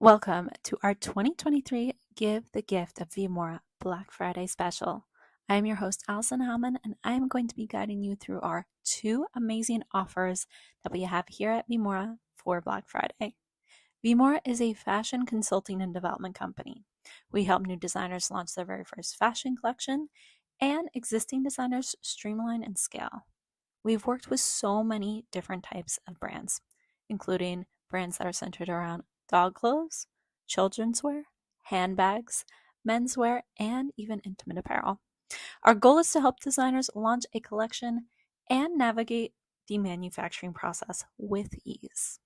Welcome to our 2023 Give the Gift of V.Mora Black Friday special. I am your host, Allison Howmann, and I am going to be guiding you through our two amazing offers that we have here at V.Mora for Black Friday. V.Mora is a fashion consulting and development company. We help new designers launch their very first fashion collection and existing designers streamline and scale. We've worked with so many different types of brands, including brands that are centered around dog clothes, children's wear, handbags, menswear, and even intimate apparel. Our goal is to help designers launch a collection and navigate the manufacturing process with ease.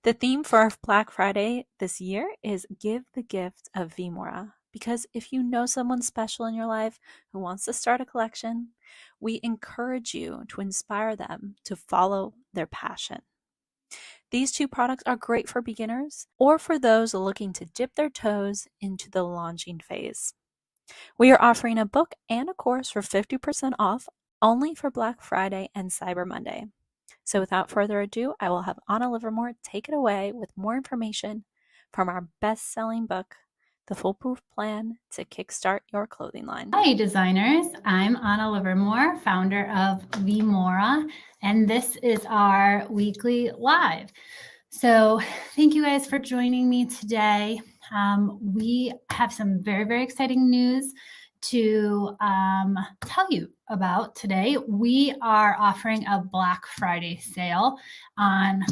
The theme for our Black Friday this year is Give the Gift of V.Mora, because if you know someone special in your life who wants to start a collection, we encourage you to inspire them to follow their passion. These two products are great for beginners or for those looking to dip their toes into the launching phase. We are offering a book and a course for 50% off only for Black Friday and Cyber Monday. So without further ado, I will have Livermore take it away with more information from our best-selling book, The Foolproof Plan to Kickstart Your Clothing Line. Hi designers, I'm Livermore, founder of V.Mora, and this is our weekly live. So thank you guys for joining me today. We have some very, very exciting news to tell you about today. We are offering a Black Friday sale on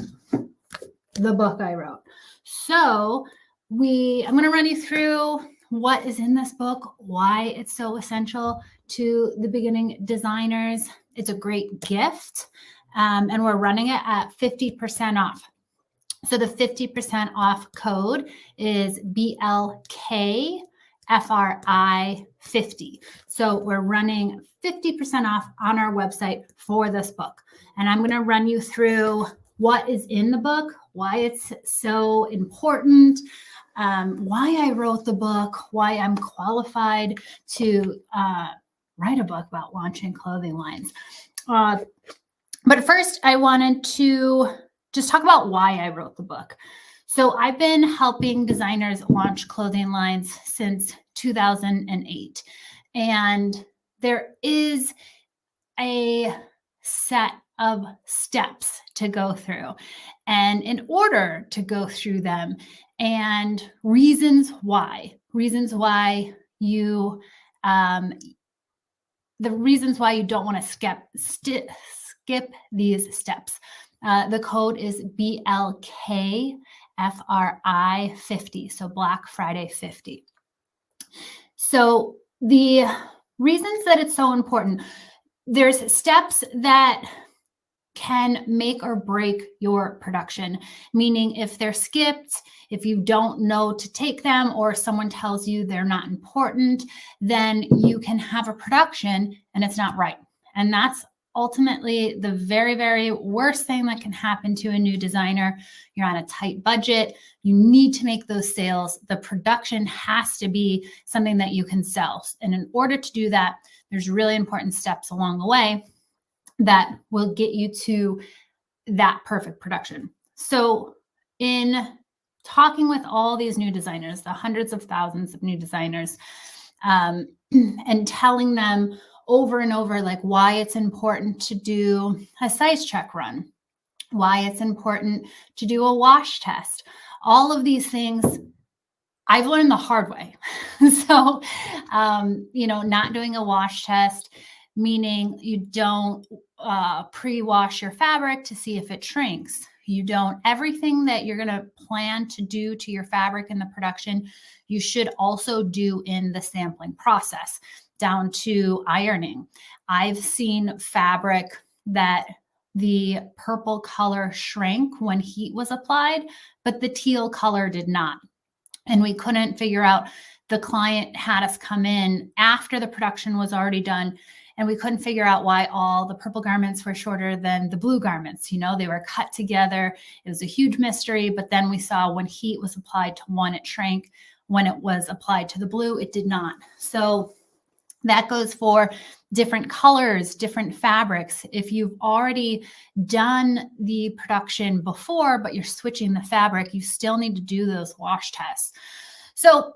the book I wrote. So I'm going to run you through what is in this book, why it's so essential to the beginning designers. It's a great gift, and we're running it at 50% off. So the 50% off code is BLKFRI50. So we're running 50% off on our website for this book. And I'm going to run you through what is in the book, why it's so important, why I wrote the book, why I'm qualified to write a book about launching clothing lines. But first, I wanted to just talk about why I wrote the book. So I've been helping designers launch clothing lines since 2008. And there is a set of steps to go through. And in order to go through them and reasons why you, the reasons why you don't want to skip these steps. The code is BLKFRI50, so Black Friday 50. So the reasons that it's so important, there's steps that can make or break your production, meaning if they're skipped, if you don't know to take them, or someone tells you they're not important, then you can have a production and it's not right. And that's ultimately the very, very worst thing that can happen to a new designer. You're on a tight budget. You need to make those sales. The production has to be something that you can sell. And in order to do that, there's really important steps along the way that will get you to that perfect production. So in talking with all these new designers, the hundreds of thousands of new designers, and telling them over and over, like why it's important to do a size check run, why it's important to do a wash test. All of these things I've learned the hard way. So, not doing a wash test, meaning you don't pre-wash your fabric to see if it shrinks. You don't, everything that you're going to plan to do to your fabric in the production, you should also do in the sampling process, down to ironing. I've seen fabric that the purple color shrank when heat was applied, but the teal color did not. And we couldn't figure out, the client had us come in after the production was already done, and we couldn't figure out why all the purple garments were shorter than the blue garments. They were cut together. It was a huge mystery. But then we saw when heat was applied to one, it shrank. When it was applied to the blue, it did not. So That goes for different colors, different fabrics. If you've already done the production before, but you're switching the fabric, you still need to do those wash tests. So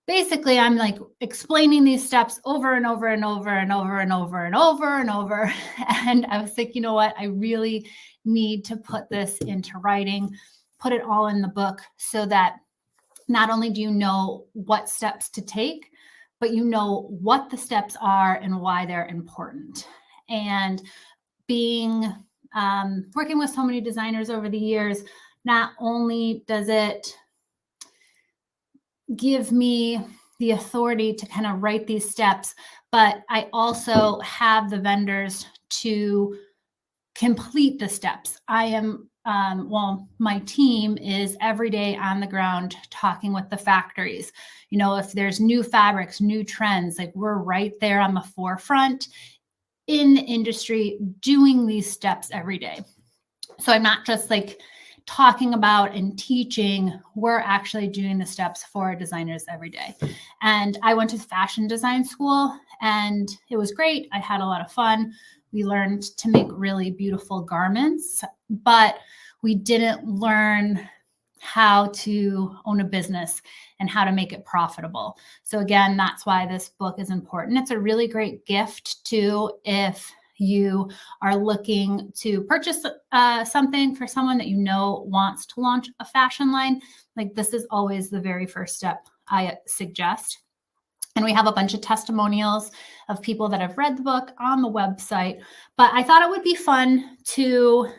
basically, I'm like explaining these steps over and over and over and over and over and over and over. And I was like, you know what? I really need to put this into writing, put it all in the book so that not only do you know what steps to take, but you know what the steps are and why they're important. And being working with so many designers over the years, not only does it give me the authority to kind of write these steps, but I also have the vendors to complete the steps. I am, my team is every day on the ground talking with the factories. You know, if there's new fabrics, new trends, like we're right there on the forefront in the industry doing these steps every day. So I'm not just like talking about and teaching, we're actually doing the steps for our designers every day. And I went to fashion design school and it was great. I had a lot of fun. We learned to make really beautiful garments, but we didn't learn how to own a business and how to make it profitable. So again, that's why this book is important. It's a really great gift too if you are looking to purchase something for someone that you know wants to launch a fashion line. Like this is always the very first step I suggest. And we have a bunch of testimonials of people that have read the book on the website. But I thought it would be fun to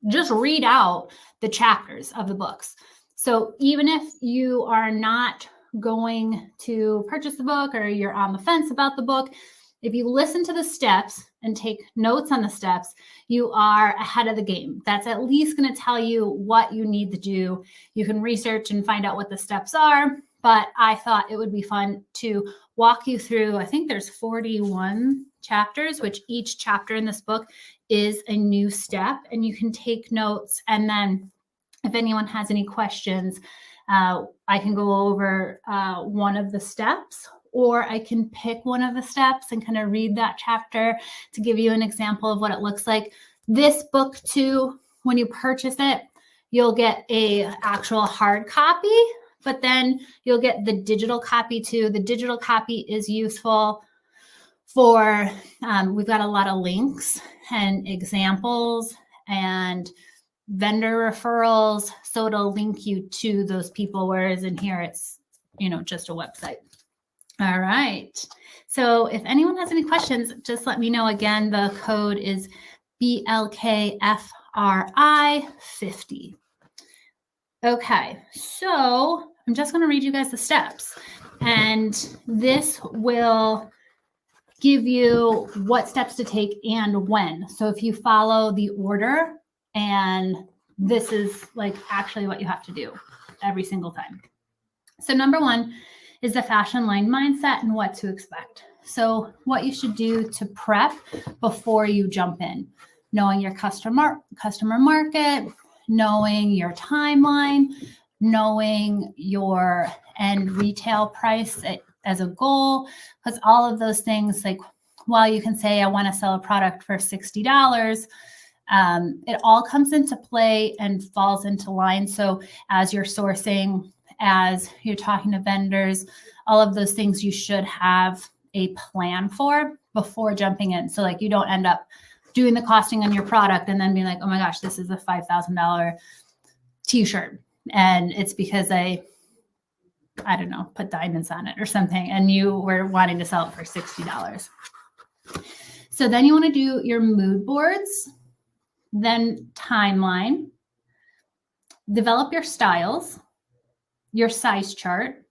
just read out the chapters of the books. So even if you are not going to purchase the book or you're on the fence about the book, if you listen to the steps and take notes on the steps, you are ahead of the game. That's at least going to tell you what you need to do. You can research and find out what the steps are, but I thought it would be fun to walk you through, I think there's 41 chapters, which each chapter in this book is a new step, and you can take notes. And then if anyone has any questions, I can go over one of the steps, or I can pick one of the steps and kind of read that chapter to give you an example of what it looks like. This book too, when you purchase it, you'll get a actual hard copy, but then you'll get the digital copy too. The digital copy is useful for, we've got a lot of links and examples and vendor referrals. So it'll link you to those people, whereas in here, it's, you know, just a website. All right. So if anyone has any questions, just let me know. Again, the code is BLKFRI50. Okay. So I'm just going to read you guys the steps, and this will give you what steps to take and when. So if you follow the order, and this is like actually what you have to do every single time. So number one is the fashion line mindset and what to expect. So what you should do to prep before you jump in, knowing your customer market, knowing your timeline, knowing your end retail price as a goal, because all of those things, like while you can say, I want to sell a product for $60, it all comes into play and falls into line. So as you're sourcing, as you're talking to vendors, all of those things you should have a plan for before jumping in. So like you don't end up doing the costing on your product and then being like, oh my gosh, this is a $5,000 t-shirt. And it's because I don't know, put diamonds on it or something, and you were wanting to sell it for $60. So then you want to do your mood boards, then timeline, develop your styles, your size chart,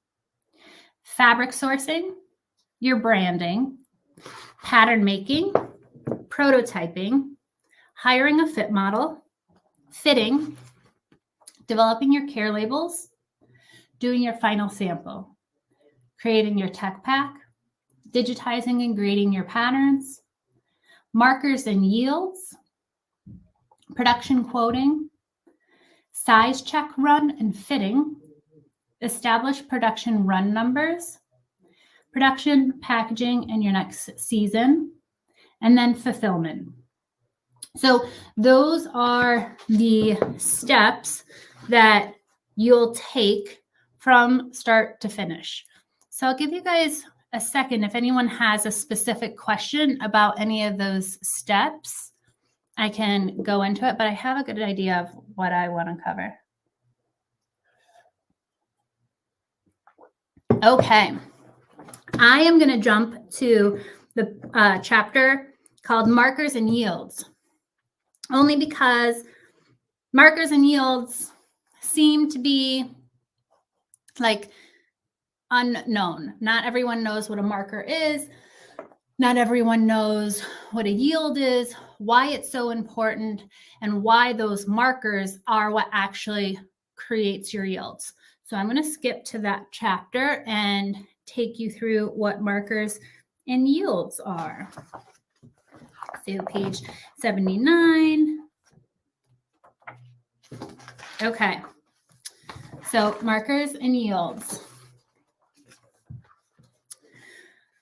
fabric sourcing, your branding, pattern making, prototyping, hiring a fit model, fitting, developing your care labels, doing your final sample, creating your tech pack, digitizing and grading your patterns, markers and yields, production quoting, size check run and fitting, establish production run numbers, production, packaging, and your next season, and then fulfillment. So those are the steps that you'll take from start to finish. So I'll give you guys a second. If anyone has a specific question about any of those steps, I can go into it, but I have a good idea of what I want to cover. Okay. I am going to jump to the chapter called Markers and Yields, only because markers and yields seem to be like unknown. Not everyone knows what a marker is. Not everyone knows what a yield is, why it's so important, and why those markers are what actually creates your yields. So I'm going to skip to that chapter and take you through what markers and yields are. So page 79. Okay. So markers and yields.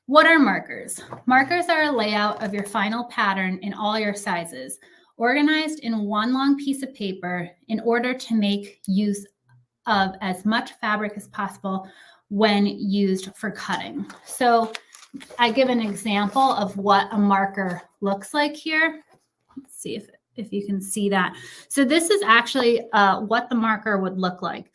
What are markers? Markers are a layout of your final pattern in all your sizes, organized in one long piece of paper in order to make use of as much fabric as possible when used for cutting. So I give an example of what a marker looks like here. Let's see if you can see that. So this is actually what the marker would look like.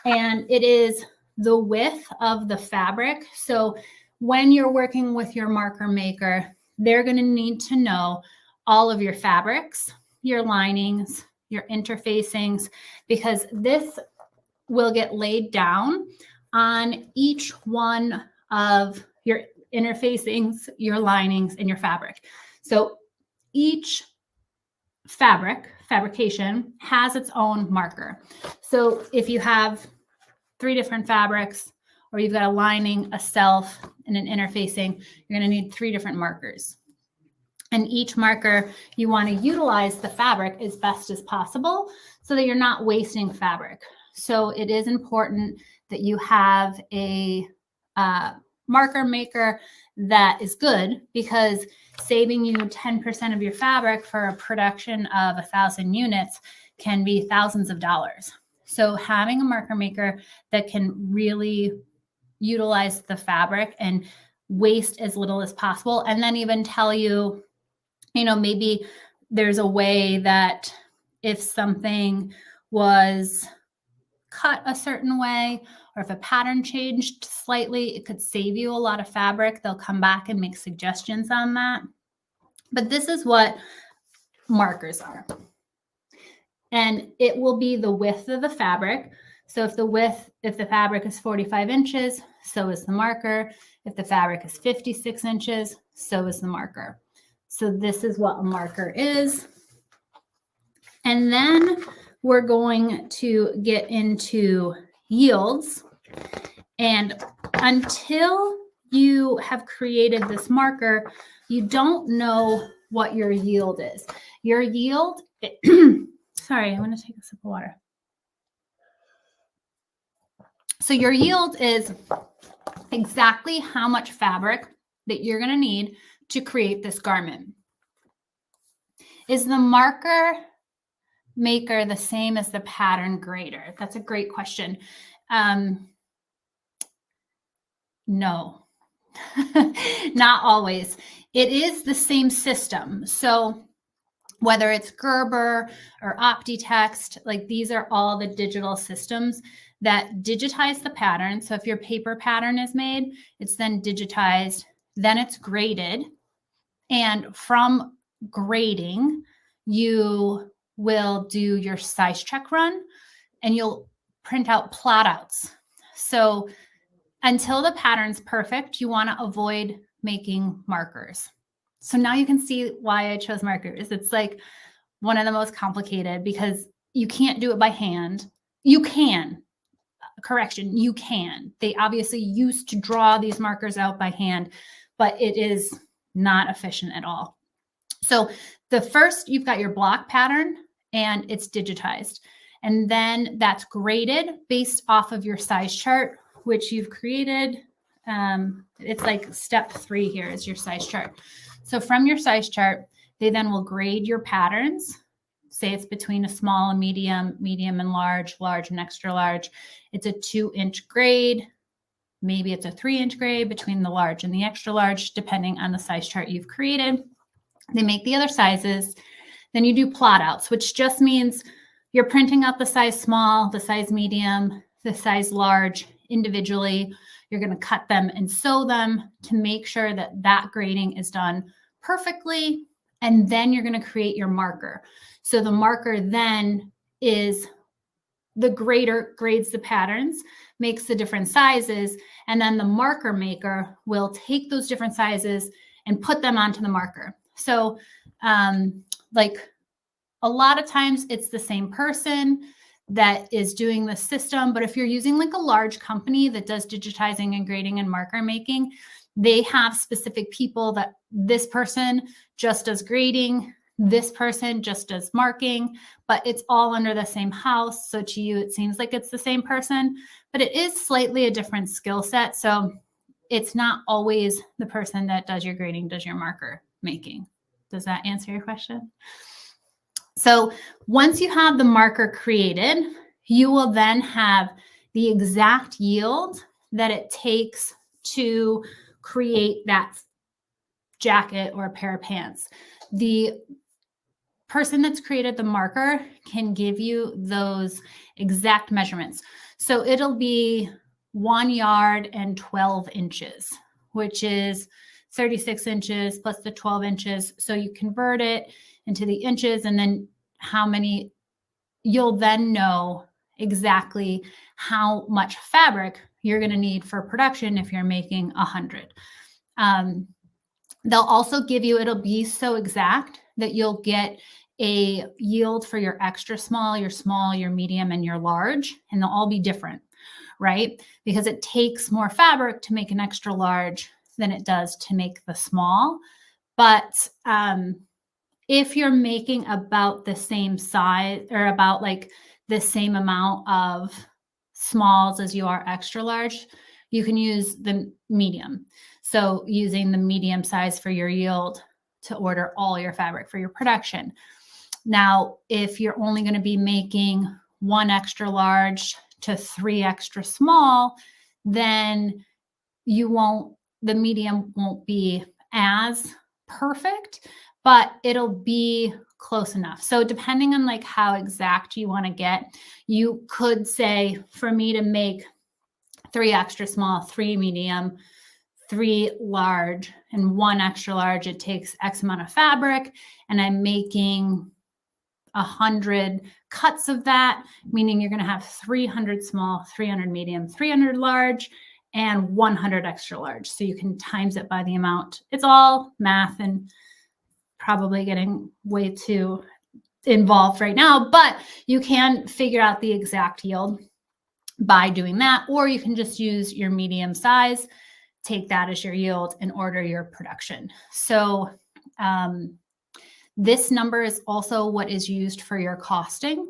And it is the width of the fabric. So when you're working with your marker maker, they're going to need to know all of your fabrics, your linings, your interfacings, because this will get laid down on each one of your interfacings, your linings, and your fabric. So each fabrication has its own marker. So if you have 3 different fabrics, or you've got a lining, a self, and an interfacing, you're going to need 3 different markers. And each marker, you want to utilize the fabric as best as possible so that you're not wasting fabric. So it is important that you have a marker maker that is good, because saving you 10% of your fabric for a production of 1,000 units can be thousands of dollars. So having a marker maker that can really utilize the fabric and waste as little as possible, and then even tell you, maybe there's a way that if something was cut a certain way, or if a pattern changed slightly, it could save you a lot of fabric. They'll come back and make suggestions on that. But this is what markers are. And it will be the width of the fabric. So if the fabric is 45 inches, so is the marker. If the fabric is 56 inches, so is the marker. So this is what a marker is. And then we're going to get into yields. And until you have created this marker, you don't know what your yield is. Your yield, sorry, I'm going to take a sip of water. So your yield is exactly how much fabric that you're going to need to create this garment. Is the marker maker the same as the pattern grader? That's a great question. No, not always. It is the same system. So whether it's Gerber or OptiText, like these are all the digital systems that digitize the pattern. So if your paper pattern is made, it's then digitized, then it's graded. And from grading, you will do your size check run and you'll print out plot outs. So until the pattern's perfect, you want to avoid making markers. So now you can see why I chose markers. It's like one of the most complicated, because you can't do it by hand. You can. Correction, you can. They obviously used to draw these markers out by hand, but it is not efficient at all. So the first, you've got your block pattern and it's digitized. And then that's graded based off of your size chart, which you've created. It's like step 3 here is your size chart. So from your size chart, they then will grade your patterns. Say it's between a small, a medium, medium and large, large and extra large. It's a 2-inch grade. Maybe it's a 3-inch grade between the large and the extra large, depending on the size chart you've created. They make the other sizes. Then you do plot outs, which just means you're printing out the size small, the size medium, the size large individually. You're going to cut them and sew them to make sure that that grading is done perfectly. And then you're going to create your marker. So the marker then is the grader grades the patterns, makes the different sizes, and then the marker maker will take those different sizes and put them onto the marker. So like a lot of times it's the same person that is doing the system, but if you're using like a large company that does digitizing and grading and marker making, they have specific people that this person just does grading, this person just does marking, but it's all under the same house. So to you, it seems like it's the same person, but it is slightly a different skill set. So it's not always the person that does your grading, does your marker making. Does that answer your question? So once you have the marker created, you will then have the exact yield that it takes to create that jacket or a pair of pants. The person that's created the marker can give you those exact measurements. So it'll be 1 yard and 12 inches, which is 36 inches plus the 12 inches. So you convert it into the inches and then how many, you'll then know exactly how much fabric you're going to need for production if you're making 100. They'll also give you, it'll be so exact that you'll get a yield for your extra small, your medium, and your large, and they'll all be different, right? Because it takes more fabric to make an extra large than it does to make the small. But if you're making about the same size or about like the same amount of smalls as you are extra large, you can use the medium. So using the medium size for your yield to order all your fabric for your production. Now, if you're only going to be making 1 extra large to 3 extra small, then the medium won't be as perfect, but it'll be close enough. So depending on like how exact you want to get, you could say for me to make 3 extra small, 3 medium, 3 large, and 1 extra large, it takes X amount of fabric, and I'm making 100 cuts of that, meaning you're going to have 300 small, 300 medium, 300 large, and 100 extra large. So you can times it by the amount. It's all math and probably getting way too involved right now, but you can figure out the exact yield by doing that, or you can just use your medium size, take that as your yield, and order your production. So this number is also what is used for your costing.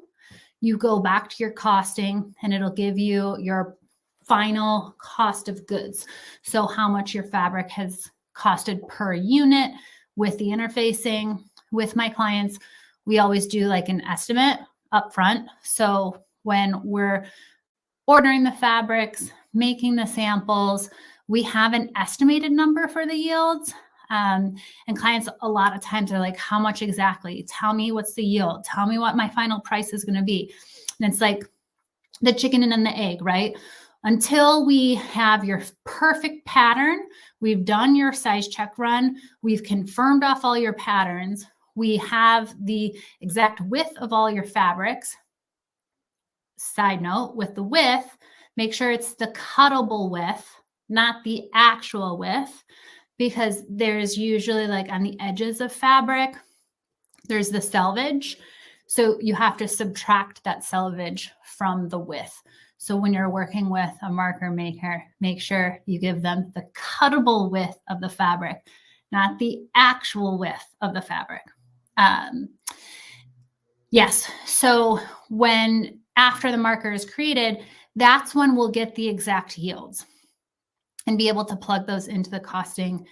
You go back to your costing and it'll give you your final cost of goods. So how much your fabric has costed per unit with the interfacing. With my clients, we always do like an estimate up front. So when we're ordering the fabrics, making the samples, we have an estimated number for the yields. And clients a lot of times are like, how much exactly? Tell me what's the yield. Tell me what my final price is going to be. And it's like the chicken and the egg, right? Until we have your perfect pattern, we've done your size check run, we've confirmed off all your patterns, we have the exact width of all your fabrics. Side note, with the width, make sure it's the cuttable width, not the actual width, because there's usually like on the edges of fabric, there's the selvage. So you have to subtract that selvage from the width. So when you're working with a marker maker, make sure you give them the cuttable width of the fabric, not the actual width of the fabric. Yes. So when after the marker is created, that's when we'll get the exact yields. and be able to plug those into the costing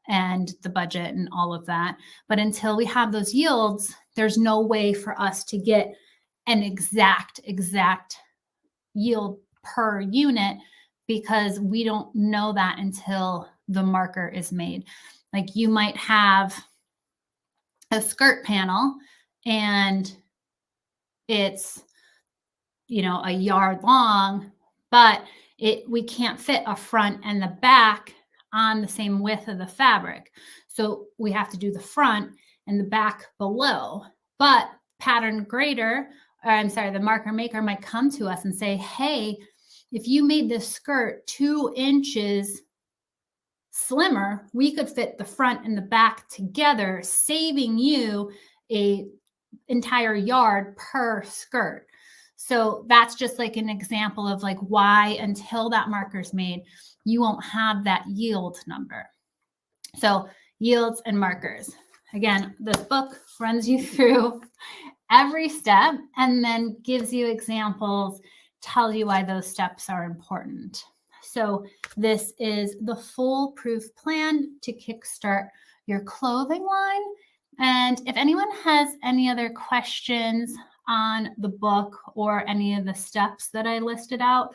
and the budget and all of that. But until we have those yields, there's no way for us to get an exact yield per unit, because we don't know that until the marker is made. Like you might have a skirt panel and it's, a yard long, but we can't fit a front and the back on the same width of the fabric. So we have to do the front and the back below. But the marker maker might come to us and say, hey, if you made this skirt 2 inches slimmer, we could fit the front and the back together, saving you a entire yard per skirt. So that's just like an example of like why until that marker is made, you won't have that yield number. So yields and markers. Again, this book runs you through every step and then gives you examples, tells you why those steps are important. So this is the foolproof plan to kickstart your clothing line. And if anyone has any other questions on the book or any of the steps that I listed out,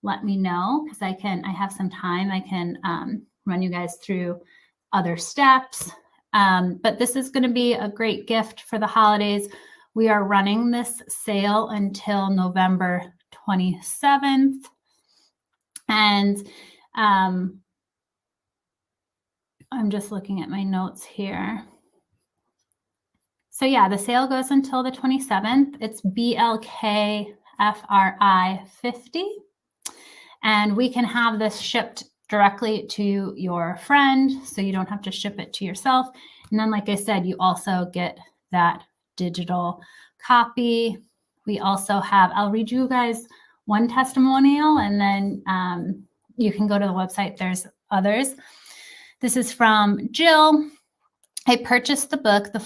let me know, because I have some time. I can run you guys through other steps. But this is going to be a great gift for the holidays. We are running this sale until November 27th. And I'm just looking at my notes here. So yeah, the sale goes until the 27th. It's BLKFRI 50. And we can have this shipped directly to your friend, so you don't have to ship it to yourself. And then, like I said, you also get that digital copy. We also have, I'll read you guys one testimonial, and then you can go to the website. There's others. This is from Jill. I purchased the book, The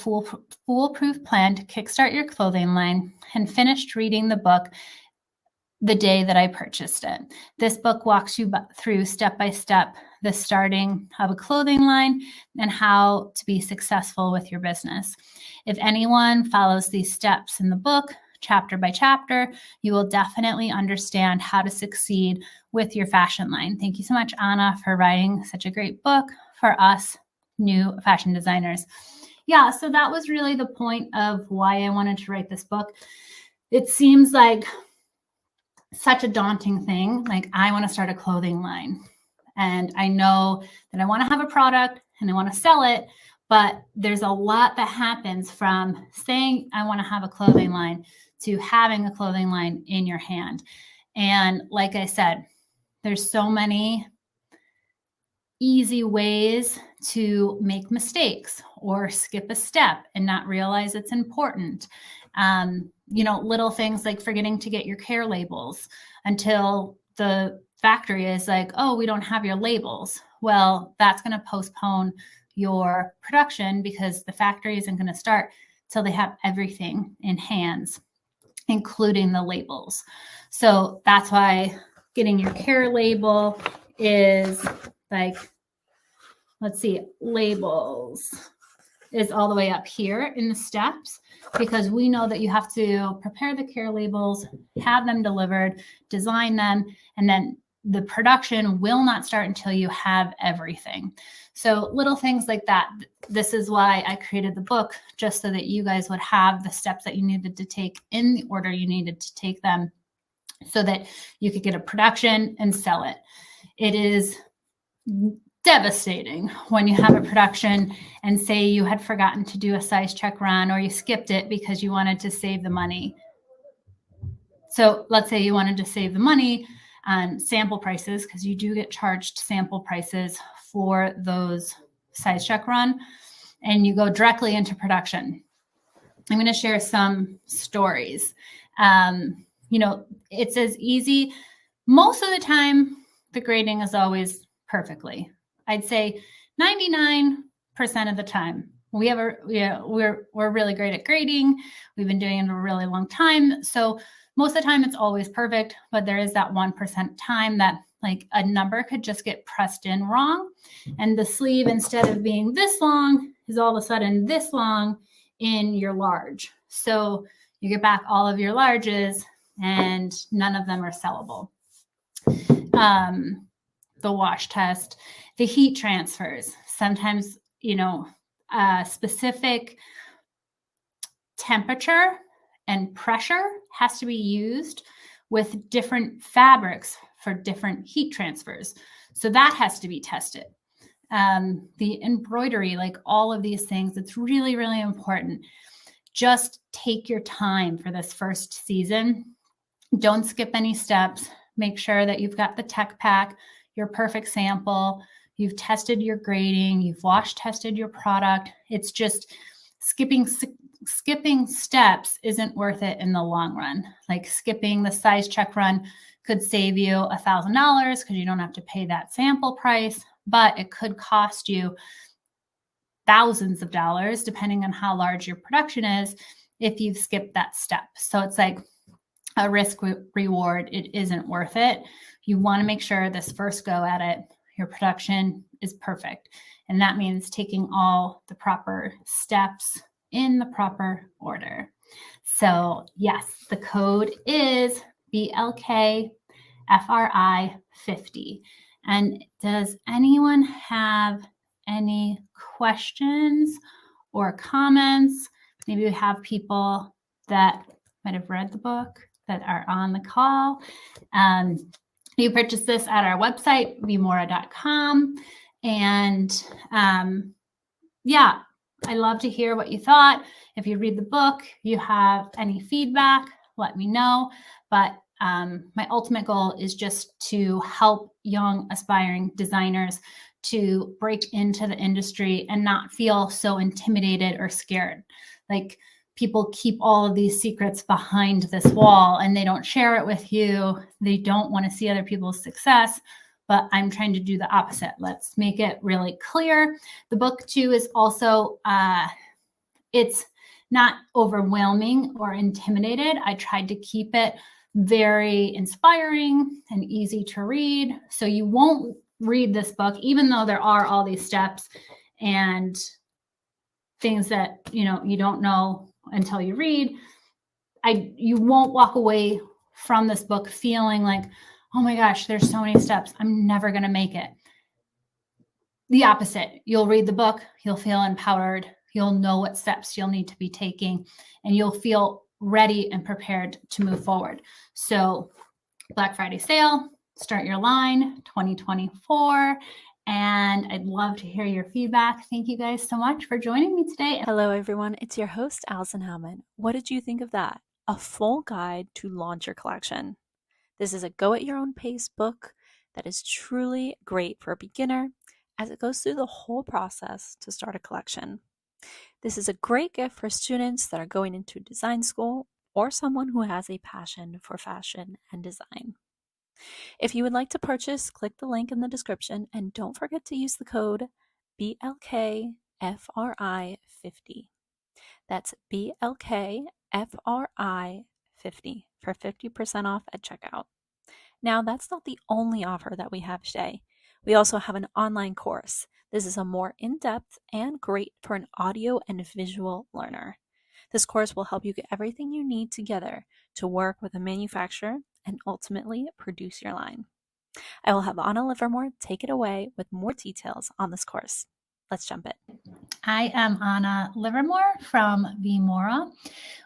Foolproof Plan to Kickstart Your Clothing Line, and finished reading the book the day that I purchased it. This book walks you through step by step the starting of a clothing line and how to be successful with your business. If anyone follows these steps in the book, chapter by chapter, you will definitely understand how to succeed with your fashion line. Thank you so much, Anna, for writing such a great book for us new fashion designers. Yeah, so that was really the point of why I wanted to write this book. It seems like such a daunting thing. Like, I want to start a clothing line, and I know that I want to have a product and I want to sell it, but there's a lot that happens from saying I want to have a clothing line to having a clothing line in your hand. And like I said, there's so many easy ways to make mistakes or skip a step and not realize it's important. Little things like forgetting to get your care labels until the factory is like, oh, we don't have your labels. Well, that's going to postpone your production because the factory isn't going to start till they have everything in hands, including the labels. So that's why getting your care label is like, let's see, labels is all the way up here in the steps, because we know that you have to prepare the care labels, have them delivered, design them, and then the production will not start until you have everything. So little things like that. This is why I created the book, just so that you guys would have the steps that you needed to take in the order you needed to take them, so that you could get a production and sell it. It is devastating when you have a production and say you had forgotten to do a size check run, or you skipped it because you wanted to save the money. So let's say you wanted to save the money on sample prices, because you do get charged sample prices for those size check run, and you go directly into production. I'm going to share some stories. It's as easy. Most of the time, the grading is always perfectly. I'd say 99% of the time. We're really great at grading. We've been doing it a really long time. So most of the time it's always perfect, but there is that 1% time that Like a number could just get pressed in wrong. And the sleeve, instead of being this long, is all of a sudden this long in your large. So you get back all of your larges and none of them are sellable. The wash test, the heat transfers. Sometimes, specific temperature and pressure has to be used with different fabrics for different heat transfers. So that has to be tested. The embroidery, like all of these things, it's really, really important. Just take your time for this first season. Don't skip any steps. Make sure that you've got the tech pack, your perfect sample, you've tested your grading, you've wash tested your product. It's just skipping steps isn't worth it in the long run. Like skipping the size check run could save you $1,000 because you don't have to pay that sample price, but it could cost you thousands of dollars depending on how large your production is if you've skipped that step. So it's like a risk reward. It isn't worth it. You want to make sure this first go at it, your production is perfect. And that means taking all the proper steps in the proper order. So yes, the code is BLKFRI50. And does anyone have any questions or comments? Maybe we have people that might have read the book that are on the call. You purchase this at our website, V.Mora.com. And I love to hear what you thought. If you read the book, you have any feedback, let me know. But my ultimate goal is just to help young aspiring designers to break into the industry and not feel so intimidated or scared. Like people keep all of these secrets behind this wall and they don't share it with you. They don't want to see other people's success, but I'm trying to do the opposite. Let's make it really clear. The book too is also, it's not overwhelming or intimidated. I tried to keep it very inspiring and easy to read. So you won't read this book, even though there are all these steps and things that, you don't know until you read. You won't walk away from this book feeling like, oh my gosh, there's so many steps, I'm never going to make it. The opposite. You'll read the book, you'll feel empowered, you'll know what steps you'll need to be taking, and you'll feel ready and prepared to move forward. So Black Friday sale, start your line 2024. And I'd love to hear your feedback. Thank you guys so much for joining me today. Hello, everyone. It's your host, Allison Howmann. What did you think of that? A full guide to launch your collection. This is a go-at-your-own-pace book that is truly great for a beginner as it goes through the whole process to start a collection. This is a great gift for students that are going into design school or someone who has a passion for fashion and design. If you would like to purchase, click the link in the description and don't forget to use the code BLKFRI50. That's BLKFRI50 for 50% off at checkout. Now, that's not the only offer that we have today. We also have an online course. This is a more in-depth and great for an audio and visual learner. This course will help you get everything you need together to work with a manufacturer and ultimately produce your line. I will have Anna Livermore take it away with more details on this course. Let's jump in. I am Anna Livermore from V.Mora,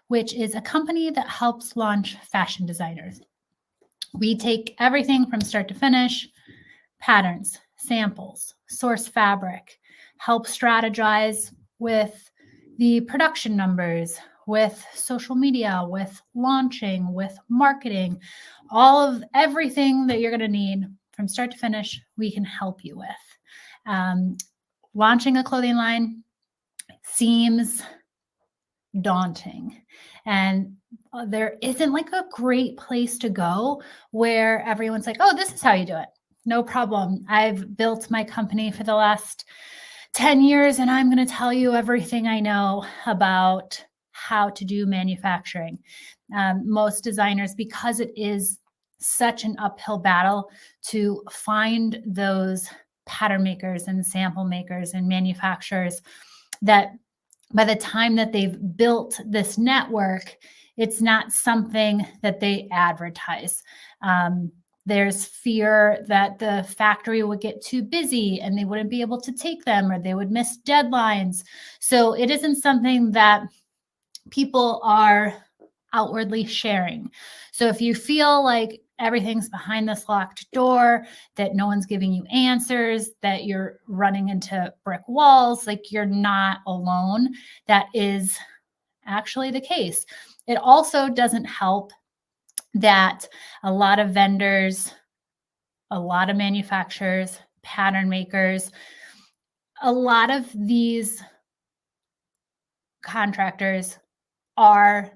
which is a company that helps launch fashion designers. We take everything from start to finish, patterns, samples, source fabric, help strategize with the production numbers, with social media, with launching, with marketing, all of everything that you're going to need from start to finish, we can help you with. Launching a clothing line seems daunting, and there isn't like a great place to go where everyone's like, oh, this is how you do it. No problem. I've built my company for the last 10 years, and I'm going to tell you everything I know about how to do manufacturing. Most designers, because it is such an uphill battle to find those pattern makers and sample makers and manufacturers that by the time that they've built this network, it's not something that they advertise. There's fear that the factory would get too busy and they wouldn't be able to take them, or they would miss deadlines. So it isn't something that people are outwardly sharing. So if you feel like everything's behind this locked door, that no one's giving you answers, that you're running into brick walls, like you're not alone, that is actually the case. It also doesn't help that a lot of vendors, a lot of manufacturers, pattern makers, a lot of these contractors are,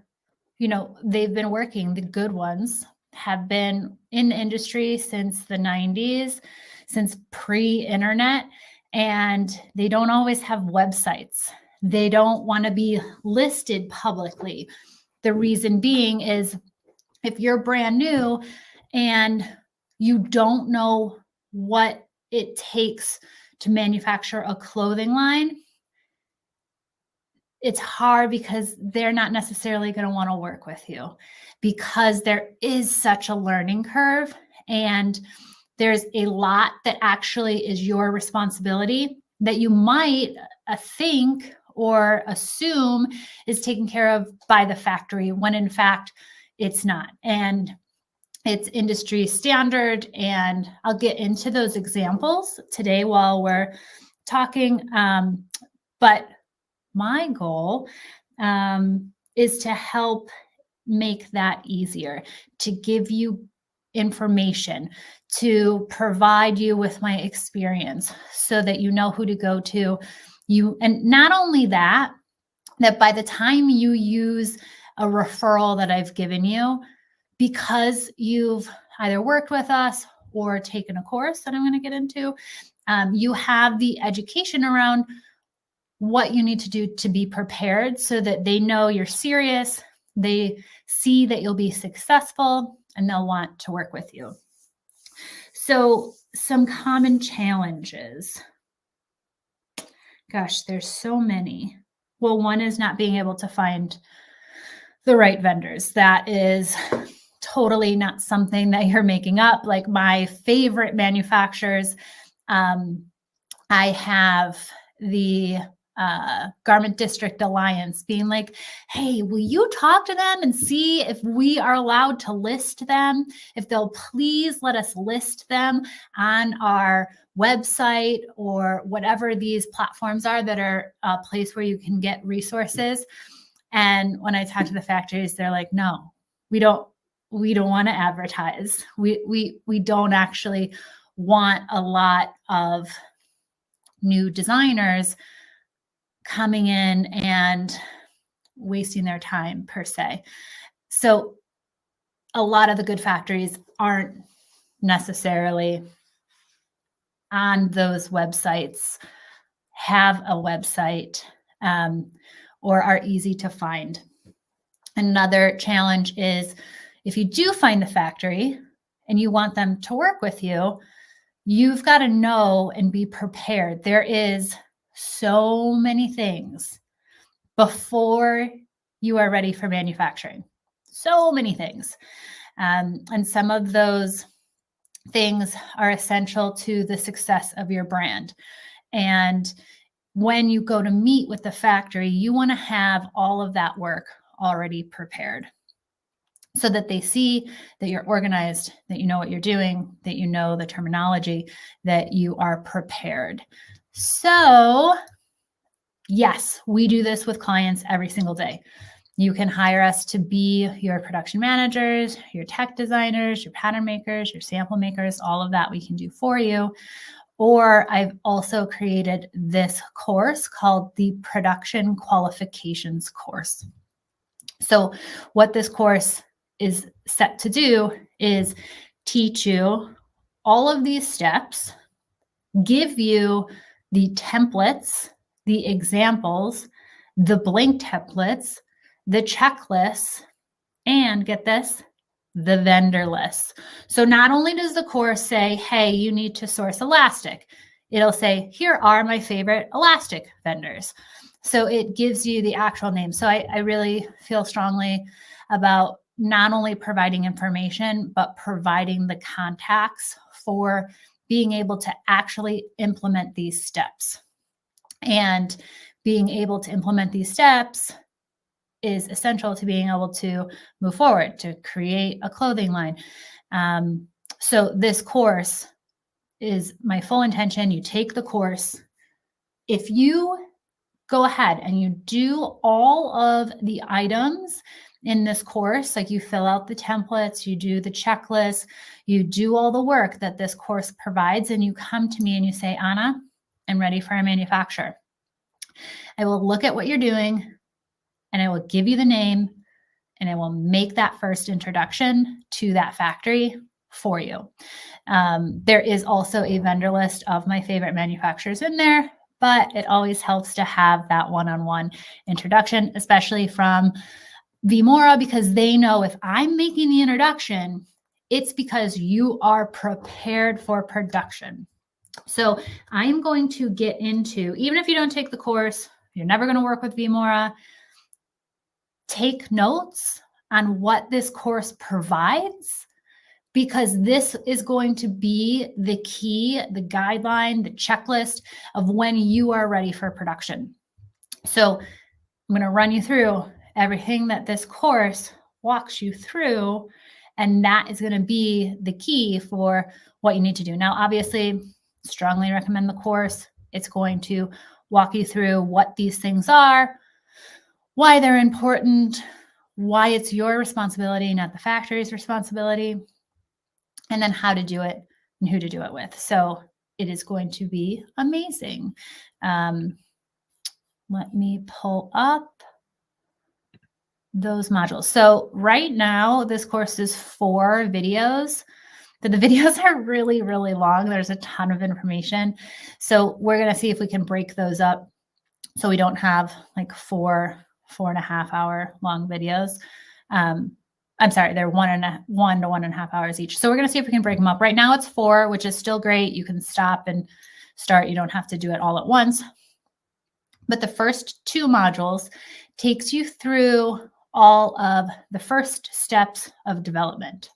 they've been working, the good ones have been in the industry since the 90s, since pre-internet, and they don't always have websites. They don't want to be listed publicly. The reason being is if you're brand new and you don't know what it takes to manufacture a clothing line, it's hard because they're not necessarily going to want to work with you because there is such a learning curve and there's a lot that actually is your responsibility that you might think or assume is taken care of by the factory when in fact it's not. And it's industry standard. And I'll get into those examples today while we're talking. But my goal is to help make that easier, to give you information, to provide you with my experience so that you know who to go to. And not only that by the time you use a referral that I've given you, because you've either worked with us or taken a course that I'm going to get into, you have the education around what you need to do to be prepared so that they know you're serious, they see that you'll be successful, and they'll want to work with you. So some common challenges. Gosh, there's so many. Well, one is not being able to find the right vendors. That is totally not something that you're making up. Like my favorite manufacturers, I have the Garment District Alliance being like, hey, will you talk to them and see if we are allowed to list them? If they'll please let us list them on our website or whatever these platforms are that are a place where you can get resources. And when I talk to the factories, they're like, no, we don't want to advertise. We don't actually want a lot of new designers coming in and wasting their time per se. So a lot of the good factories aren't necessarily on those websites, have a website, or are easy to find. Another challenge is if you do find the factory and you want them to work with you, you've got to know and be prepared. There is so many things before you are ready for manufacturing. So many things. And some of those things are essential to the success of your brand. And when you go to meet with the factory, you want to have all of that work already prepared so that they see that you're organized, that you know what you're doing, that you know the terminology, that you are prepared. So yes, we do this with clients every single day. You can hire us to be your production managers, your tech designers, your pattern makers, your sample makers, all of that we can do for you. Or I've also created this course called the Production Qualifications course. So what this course is set to do is teach you all of these steps, give you the templates, the examples, the blank templates, the checklists, and get this, the vendor lists. So not only does the course say, hey, you need to source elastic, it'll say, here are my favorite elastic vendors. So it gives you the actual name. So I really feel strongly about not only providing information, but providing the contacts for being able to actually implement these steps. And being able to implement these steps is essential to being able to move forward, to create a clothing line. So this course is my full intention. You take the course. If you go ahead and you do all of the items in this course, like you fill out the templates, you do the checklist, you do all the work that this course provides, and you come to me and you say, Anna, I'm ready for a manufacturer. I will look at what you're doing and I will give you the name and I will make that first introduction to that factory for you. There is also a vendor list of my favorite manufacturers in there, but it always helps to have that one-on-one introduction, especially from V.Mora, because they know if I'm making the introduction, it's because you are prepared for production. So I'm going to get into, even if you don't take the course, you're never going to work with V.Mora, take notes on what this course provides, because this is going to be the key, the guideline, the checklist of when you are ready for production. So I'm going to run you through everything that this course walks you through, and that is going to be the key for what you need to do. Now, obviously, strongly recommend the course. It's going to walk you through what these things are, why they're important, why it's your responsibility, not the factory's responsibility, and then how to do it and who to do it with. So it is going to be amazing. Let me pull up those modules. So right now, this course is 4 videos, but the videos are really, really long. There's a ton of information. So we're going to see if we can break those up so we don't have like 4.5 hour long videos. I'm sorry, they're 1 to 1.5 hours each. So we're going to see if we can break them up. Right now it's 4, which is still great. You can stop and start. You don't have to do it all at once. But the first 2 modules takes you through all of the first steps of development.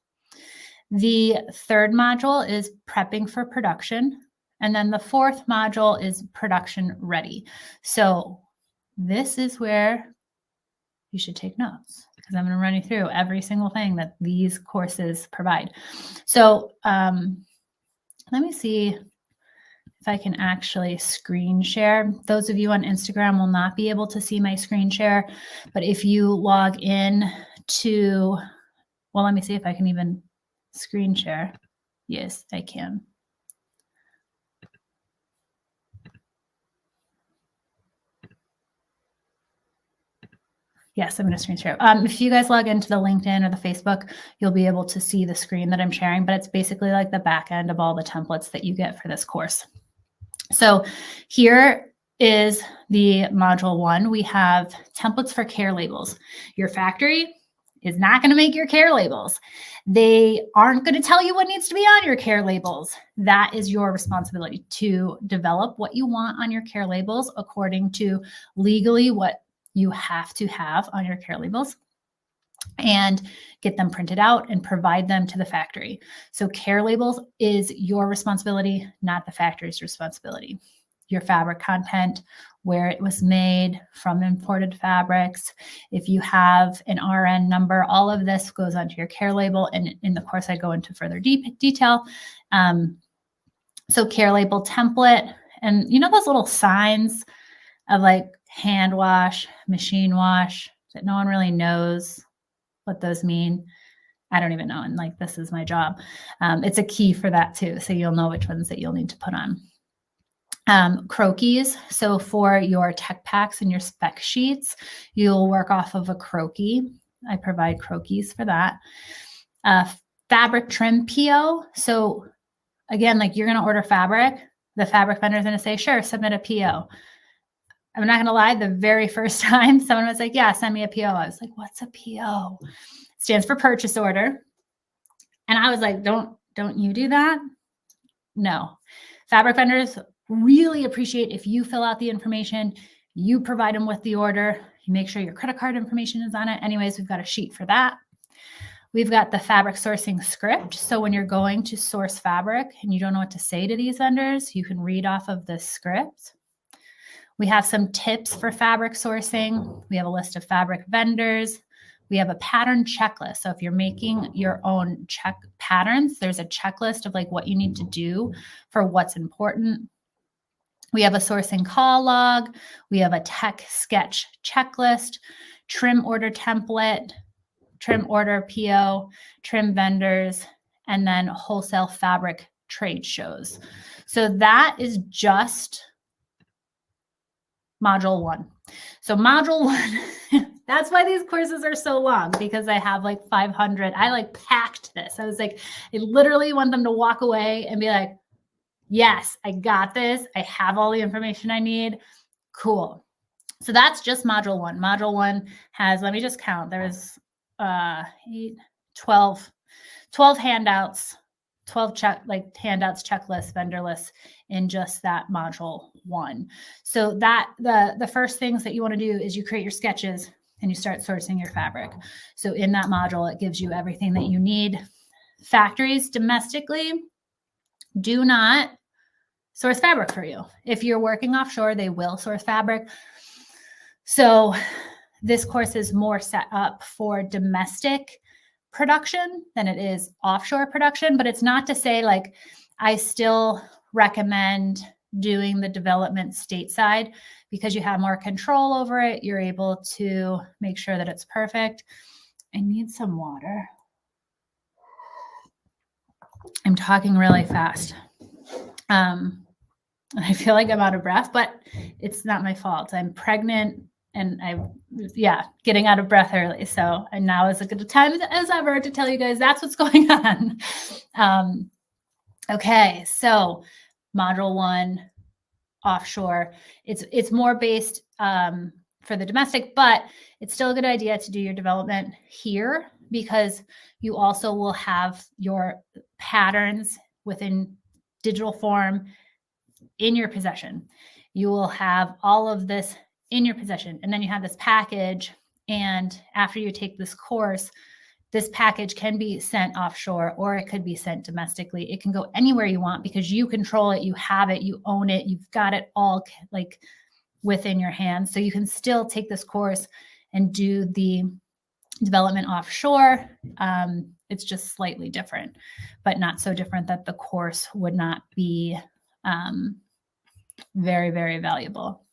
The 3rd module is prepping for production. And then the 4th module is production ready. So this is where you should take notes, because I'm going to run you through every single thing that these courses provide. So let me see if I can actually screen share. Those of you on Instagram will not be able to see my screen share, but if you log in to, well, let me see if I can even screen share. Yes, I can. Yes, I'm going to screen share. If you guys log into the LinkedIn or the Facebook, you'll be able to see the screen that I'm sharing, but it's basically like the back end of all the templates that you get for this course. So here is the module 1. We have templates for care labels. Your factory is not going to make your care labels. They aren't going to tell you what needs to be on your care labels. That is your responsibility to develop what you want on your care labels according to legally what you have to have on your care labels, and get them printed out and provide them to the factory. So care labels is your responsibility, not the factory's responsibility. Your fabric content, where it was made, from imported fabrics. If you have an RN number, all of this goes onto your care label. And in the course, I go into further detail. So care label template, and you know those little signs of like hand wash, machine wash, that no one really knows what those mean. I don't even know. And like, this is my job. It's a key for that too. So you'll know which ones that you'll need to put on. Croquis. So for your tech packs and your spec sheets, you'll work off of a croquis. I provide croquis for that. Fabric trim PO. So again, like you're going to order fabric. The fabric vendor is going to say, sure, submit a PO. I'm not going to lie. The very first time someone was like, yeah, send me a PO. I was like, what's a PO? It stands for purchase order. And I was like, don't you do that? No. Fabric vendors really appreciate if you fill out the information, you provide them with the order, you make sure your credit card information is on it. Anyways, we've got a sheet for that. We've got the fabric sourcing script. So when you're going to source fabric and you don't know what to say to these vendors, you can read off of the script. We have some tips for fabric sourcing. We have a list of fabric vendors. We have a pattern checklist. So if you're making your own patterns, there's a checklist of like what you need to do for what's important. We have a sourcing call log. We have a tech sketch checklist, trim order template, trim order PO, trim vendors, and then wholesale fabric trade shows. So that is just module 1. So module 1, that's why these courses are so long, because I have like 500. I like packed this. I was like, I literally want them to walk away and be like, yes, I got this. I have all the information I need. Cool. So that's just module 1. Module 1 has, let me just count. There's 12 handouts, 12 handouts, checklists, vendor lists in just that module 1. So that the first things that you want to do is you create your sketches and you start sourcing your fabric. So in that module, it gives you everything that you need. Factories domestically do not source fabric for you. If you're working offshore, they will source fabric. So this course is more set up for domestic production than it is offshore production, but it's not to say like I still recommend doing the development stateside because you have more control over it. You're able to make sure that it's perfect. I need some water. I'm talking really fast. I feel like I'm out of breath, but it's not my fault. I'm pregnant and getting out of breath early. So, and now is as good a time as ever to tell you guys that's what's going on. Okay. So module 1, offshore, it's more based, for the domestic, but it's still a good idea to do your development here because you also will have your patterns within digital form in your possession. You will have all of this in your possession. And then you have this package. And after you take this course, this package can be sent offshore or it could be sent domestically. It can go anywhere you want because you control it, you have it, you own it, you've got it all like within your hands. So you can still take this course and do the development offshore. It's just slightly different, but not so different that the course would not be very, very valuable.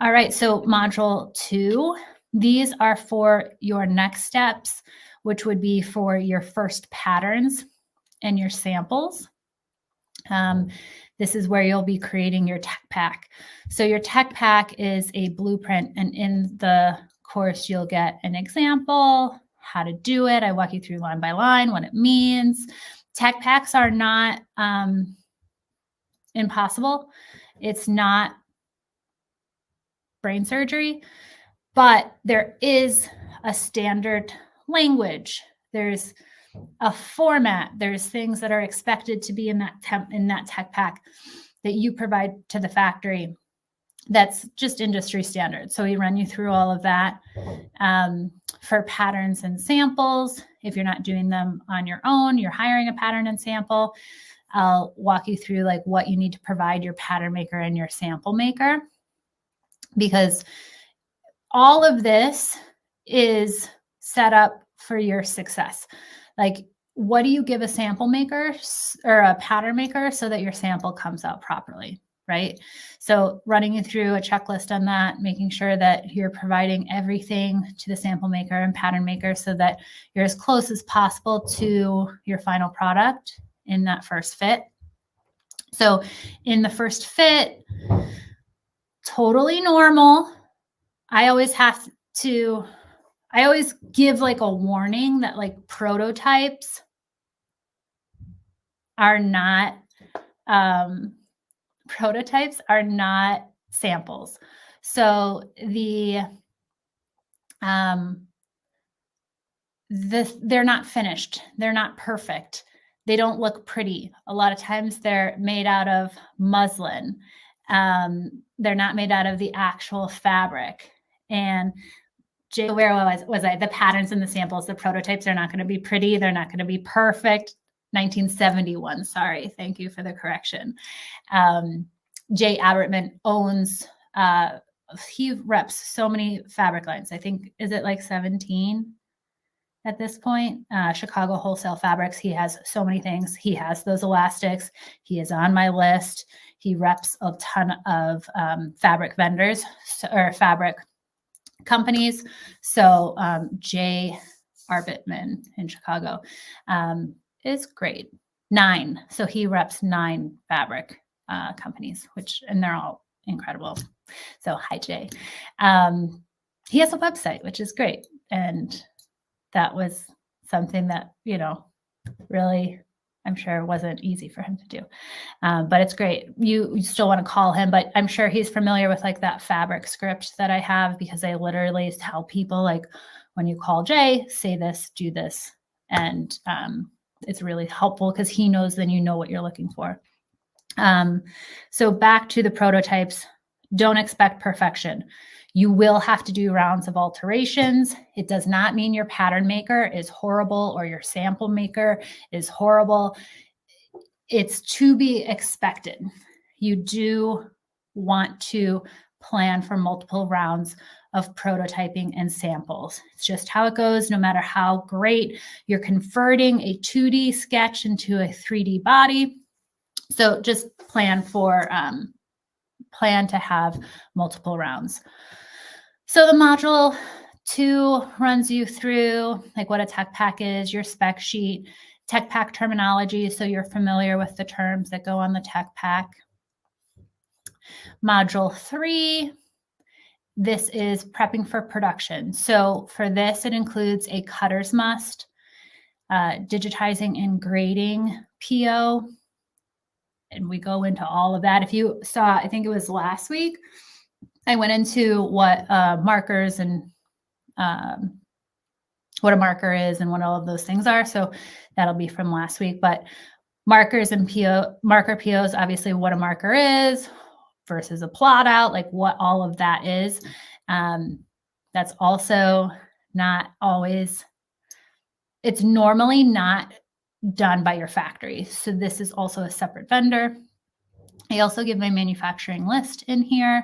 All right, so module 2, these are for your next steps, which would be for your first patterns and your samples. This is where you'll be creating your tech pack. So your tech pack is a blueprint, and in the course, you'll get an example, how to do it. I walk you through line by line, what it means. Tech packs are not impossible. It's not brain surgery, but there is a standard language. There's a format. There's things that are expected to be in that tech pack that you provide to the factory. That's just industry standard. So we run you through all of that. For patterns and samples, if you're not doing them on your own, you're hiring a pattern and sample. I'll walk you through like what you need to provide your pattern maker and your sample maker, because all of this is set up for your success. Like, what do you give a sample maker or a pattern maker so that your sample comes out properly, right? So running you through a checklist on that, making sure that you're providing everything to the sample maker and pattern maker so that you're as close as possible to your final product in that first fit. So in the first fit, totally normal. I always give like a warning that like prototypes are not samples. So the they're not finished. They're not perfect. They don't look pretty. A lot of times they're made out of muslin. They're not made out of the actual fabric. And where was I? The patterns and the samples, the prototypes are not going to be pretty. They're not going to be perfect. 1971. Sorry. Thank you for the correction. Jay Abertman owns, he reps so many fabric lines. I think, is it like 17 at this point? Chicago Wholesale Fabrics. He has so many things. He has those elastics. He is on my list. He reps a ton of fabric vendors or fabric companies. So Jay Arbitman in Chicago is great. 9. So he reps 9 fabric companies, and they're all incredible. So hi, Jay. He has a website, which is great. And that was something that, really, I'm sure wasn't easy for him to do. But it's great. You still want to call him, but I'm sure he's familiar with like that fabric script that I have, because I literally tell people, like, when you call Jay, say this, do this. And it's really helpful because he knows then you know what you're looking for. So back to the prototypes, don't expect perfection. You will have to do rounds of alterations. It does not mean your pattern maker is horrible or your sample maker is horrible. It's to be expected. You do want to plan for multiple rounds of prototyping and samples. It's just how it goes, no matter how great you're converting a 2D sketch into a 3D body. So just plan to have multiple rounds. So the module 2 runs you through like what a tech pack is, your spec sheet, tech pack terminology, so you're familiar with the terms that go on the tech pack. Module 3, this is prepping for production. So for this, it includes a cutter's must, digitizing and grading PO, and we go into all of that. If you saw, I think it was last week, I went into what markers and what a marker is and what all of those things are. So that'll be from last week. But markers and marker POs, obviously what a marker is versus a plot out, like what all of that is. That's also not always, it's normally not done by your factory. So this is also a separate vendor. I also give my manufacturing list in here.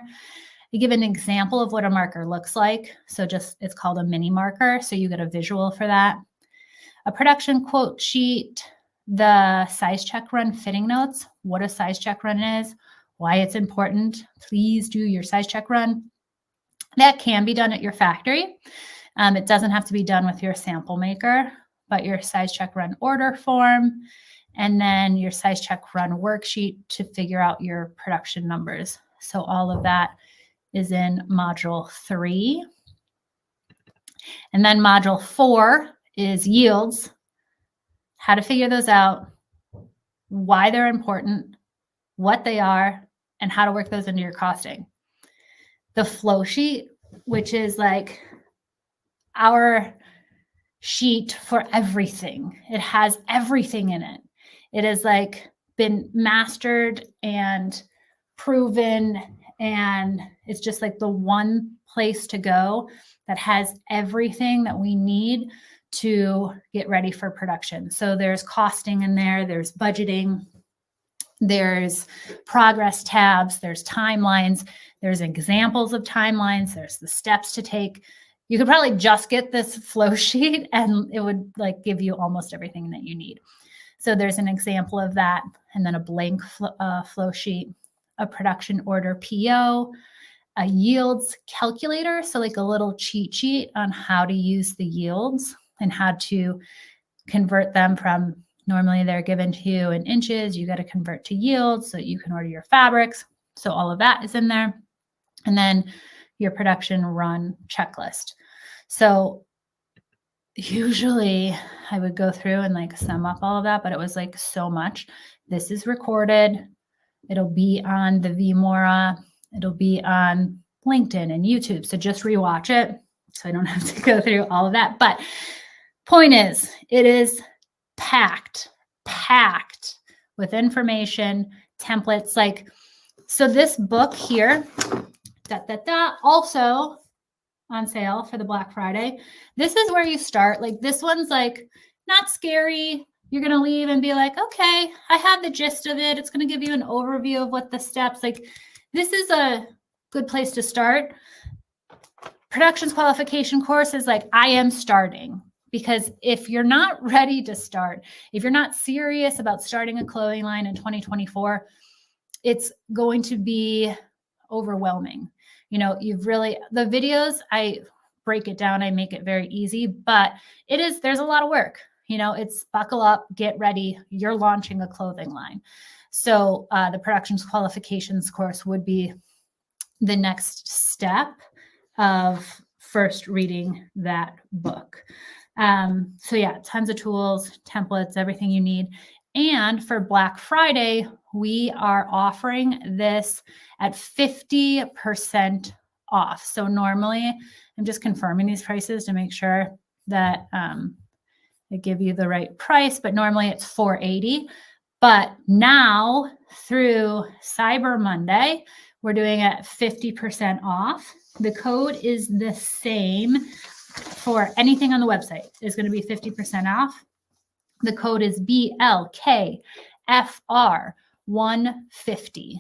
I give an example of what a marker looks like. So it's called a mini marker. So you get a visual for that. A production quote sheet, the size check run fitting notes, what a size check run is, why it's important. Please do your size check run. That can be done at your factory. It doesn't have to be done with your sample maker, but your size check run order form, and then your size check run worksheet to figure out your production numbers. So all of that is in module 3. And then module 4 is yields, how to figure those out, why they're important, what they are, and how to work those into your costing. The flow sheet, which is like our sheet for everything. It has everything in it. It has like been mastered and proven, and it's just like the one place to go that has everything that we need to get ready for production. So there's costing in there, there's budgeting, there's progress tabs, there's timelines, there's examples of timelines, there's the steps to take. You could probably just get this flow sheet and it would like give you almost everything that you need. So there's an example of that, and then a blank flow sheet, a production order PO, a yields calculator, so like a little cheat sheet on how to use the yields and how to convert them from, normally they're given to you in inches, you got to convert to yields so you can order your fabrics. So all of that is in there. And then your production run checklist. So usually I would go through and like sum up all of that, but it was like so much. This is recorded. It'll be on the V.Mora. It'll be on LinkedIn and YouTube. So just rewatch it so I don't have to go through all of that. But Point is, it is packed with information, templates. Like, so this book here, also on sale for the Black Friday. This is where you start. Like, this one's like not scary. You're going to leave and be like, okay, I have the gist of it. It's going to give you an overview of what the steps, like, this is a good place to start. Productions qualification course is like, I am starting. Because if you're not ready to start, if you're not serious about starting a clothing line in 2024, it's going to be overwhelming. You know, the videos, I break it down, I make it very easy, but there's a lot of work. You know, it's buckle up, get ready, you're launching a clothing line. So the productions qualifications course would be the next step of first reading that book. So yeah, tons of tools, templates, everything you need. And for Black Friday, we are offering this at 50% off. So normally, I'm just confirming these prices to make sure that they give you the right price, but normally it's $480. But now through Cyber Monday, we're doing it 50% off. The code is the same for anything on the website. Is going to be 50% off. The code is BLKFR150.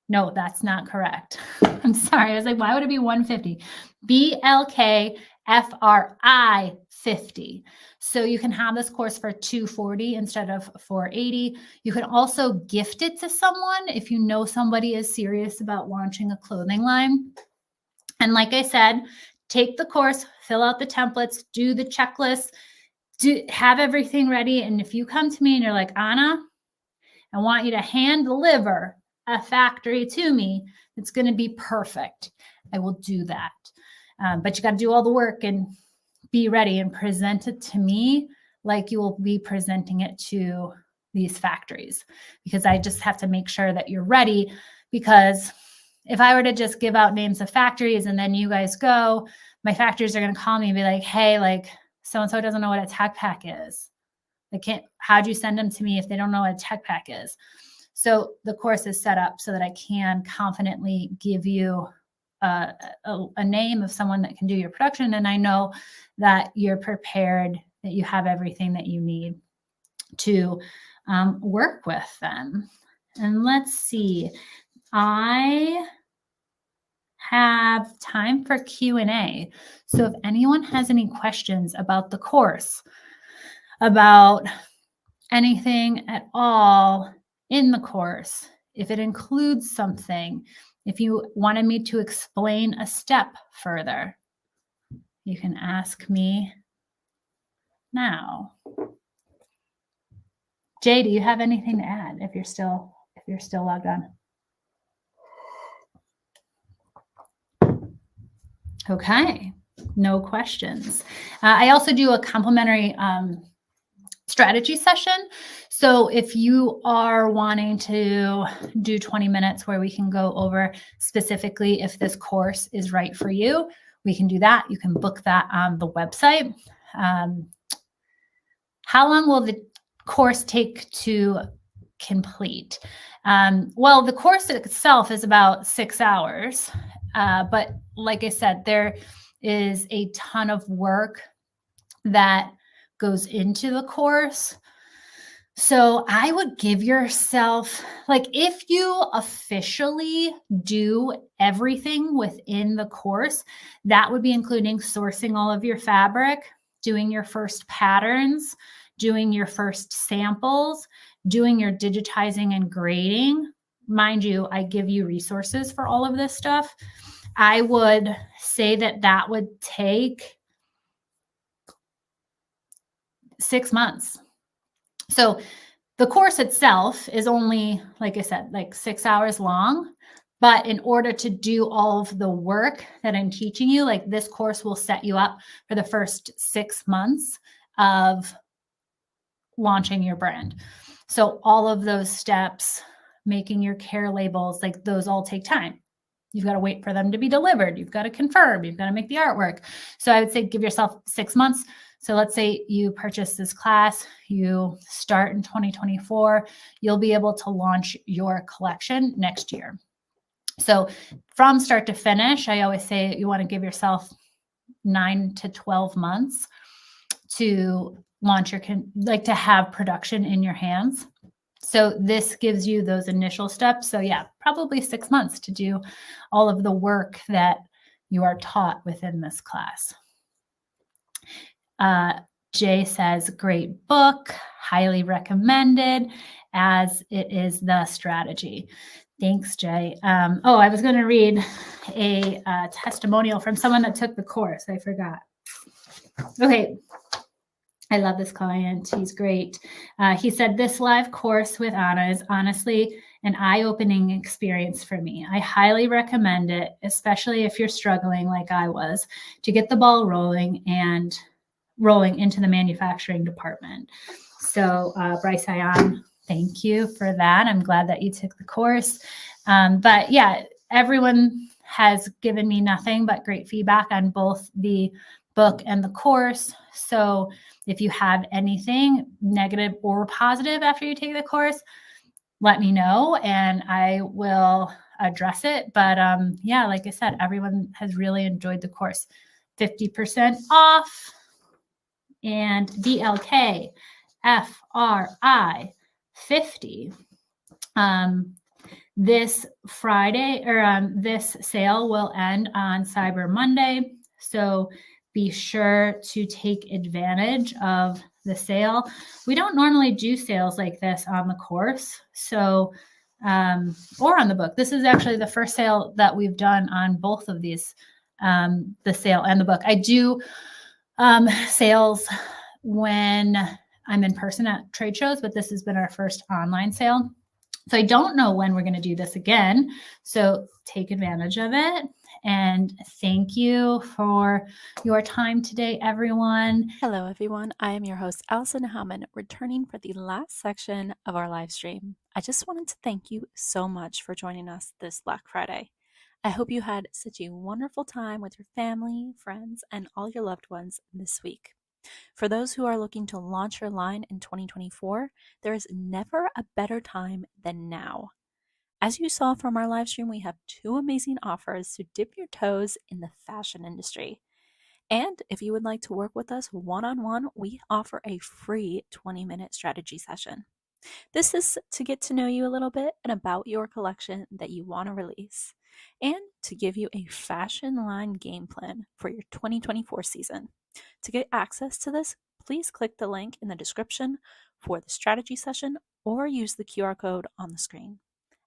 No, that's not correct. I'm sorry. I was like, why would it be 150? BLKFRI50. So you can have this course for $240 instead of $480. You can also gift it to someone if you know somebody is serious about launching a clothing line. And like I said, take the course, fill out the templates, do the checklist, have everything ready. And if you come to me and you're like, Anna, I want you to hand deliver a factory to me, it's going to be perfect. I will do that. But you got to do all the work and be ready and present it to me like you will be presenting it to these factories, because I just have to make sure that you're ready. Because if I were to just give out names of factories and then you guys go, my factories are going to call me and be like, hey, like so-and-so doesn't know what a tech pack is. How'd you send them to me if they don't know what a tech pack is? So the course is set up so that I can confidently give you a name of someone that can do your production. And I know that you're prepared, that you have everything that you need to work with them. And let's see. I have time for Q&A. So if anyone has any questions about the course, about anything at all in the course, if it includes something, if you wanted me to explain a step further, you can ask me now. Jay, do you have anything to add if you're still logged on? Okay, no questions. I also do a complimentary strategy session. So if you are wanting to do 20 minutes where we can go over specifically if this course is right for you, we can do that. You can book that on the website. How long will the course take to complete? Well, the course itself is about 6 hours. But like I said, there is a ton of work that goes into the course. So I would give yourself, like, if you officially do everything within the course, that would be including sourcing all of your fabric, doing your first patterns, doing your first samples, doing your digitizing and grading. Mind you, I give you resources for all of this stuff. I would say that would take 6 months. So the course itself is only, like I said, like 6 hours long. But in order to do all of the work that I'm teaching you, like this course will set you up for the first 6 months of launching your brand. So all of those steps, making your care labels, like those all take time. You've got to wait for them to be delivered. You've got to confirm. You've got to make the artwork. So I would say give yourself 6 months. So let's say you purchase this class, you start in 2024, you'll be able to launch your collection next year. So from start to finish, I always say you want to give yourself 9 to 12 months to launch to have production in your hands. So this gives you those initial steps. So yeah, probably 6 months to do all of the work that you are taught within this class. Jay says, great book, highly recommended, as it is the strategy. Thanks, Jay. I was going to read a testimonial from someone that took the course. I forgot. Okay. I love this client. He's great. He said, this live course with Anna is honestly an eye-opening experience for me. I highly recommend it, especially if you're struggling like I was, to get the ball rolling into the manufacturing department. So Bryce Ion, thank you for that. I'm glad that you took the course. But yeah, everyone has given me nothing but great feedback on both the book and the course. So if you have anything negative or positive after you take the course, let me know and I will address it. But yeah, like I said, everyone has really enjoyed the course. 50% off. And DLK FRI 50. This Friday or this sale will end on Cyber Monday. So be sure to take advantage of the sale. We don't normally do sales like this on the course. So, or on the book. This is actually the first sale that we've done on both of these, the sale and the book. I do sales when I'm in person at trade shows, but this has been our first online sale. So I don't know when we're going to do this again. So take advantage of it. And thank you for your time today, everyone. Hello, everyone. I am your host, Allison Howmann, returning for the last section of our live stream. I just wanted to thank you so much for joining us this Black Friday. I hope you had such a wonderful time with your family, friends, and all your loved ones this week. For those who are looking to launch your line in 2024, there is never a better time than now. As you saw from our live stream, we have 2 amazing offers to dip your toes in the fashion industry. And if you would like to work with us one-on-one, we offer a free 20-minute strategy session. This is to get to know you a little bit and about your collection that you want to release, and to give you a fashion line game plan for your 2024 season. To get access to this, please click the link in the description for the strategy session or use the QR code on the screen.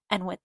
And with